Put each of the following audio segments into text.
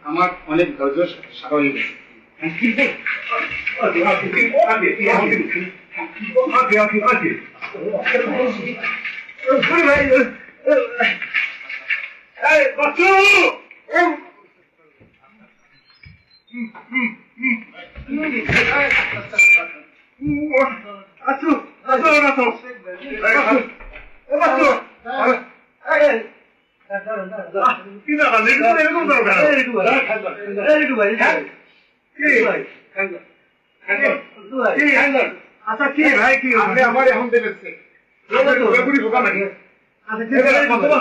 আমার অনেক ধৈর্য সারা হয়ে গেছে। আচ্ছা কি ভাই কি আপনি আমার এখন দেখেছে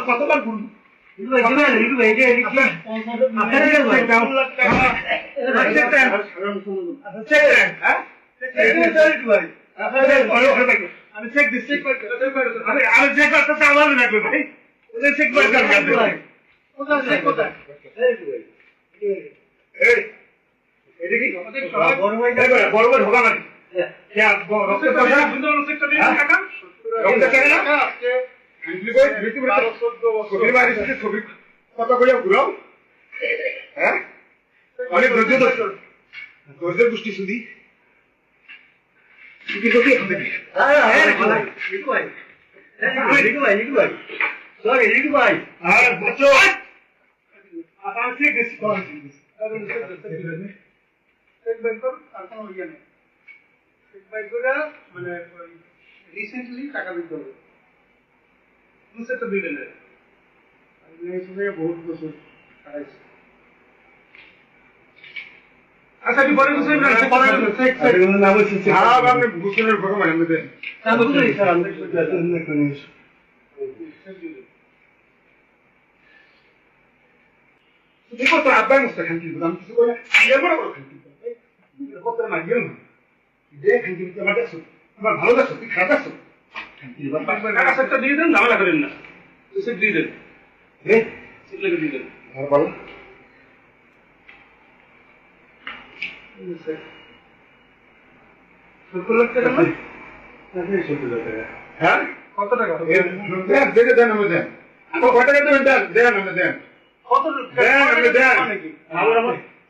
কতবার করুন আমি চেক দিচ্ছি আমি চেক করতে আমার লাগবে ভাই চেক করে বড় বড় ঢোকা নাকি ছবি কথা কইয়া ঘুরাও হ্যাঁ অনেক ধৈর্যের গোষ্ঠী শুধু মানে রিসেন্টলি টাকা দিতে হবে বহুত বছর আচ্ছা পরে ভূষণের ভগবান দেখো তোর আব্বাই মস্ত খান কিন্তু আমি কিছু করে কত না গেল দেখ আমার দেখছো আমার ভালো দেখছো তুই খারাপ দেখছো একটা দিয়ে দেন ঝামেলা করেন না দিয়ে দেন দিয়ে দেন ভালো হ্যাঁ কত টাকা দেন আমি দেন কত টাকা দেবেন দেন আমি দেন কত দেন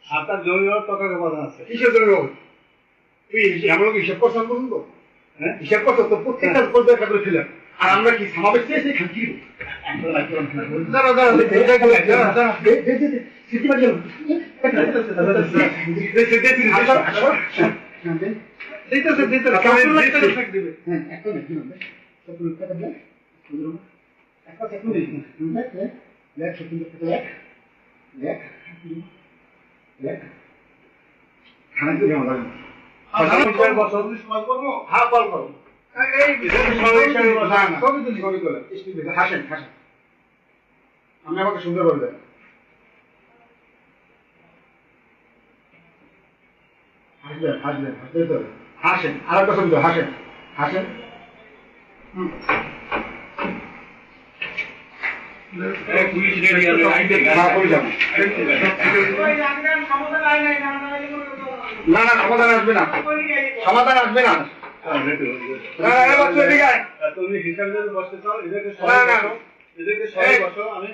আপনার জমি টাকার কথা আছে কিসের জমি তুই আমরা কি হিসাব করছেন বলুন তো হ্যাঁ হিসাব করছো তো প্রত্যেকটা করবে একটা করে ছিলেন আর আমরা কি সমাবেশ চেয়েছি খাচ্ছি হাসেন হাসেন আমি আমাকে সুন্দর করে দেন হাসবেন হাসবেন হাসতে তো হাসেন আর একটা ছবি তো হাসেন হাসেন না না সমাধান আসবে না সমাধান আসবে না তুমি হিসাবে বসতে চাও এদেরকে সবাই বসো আমি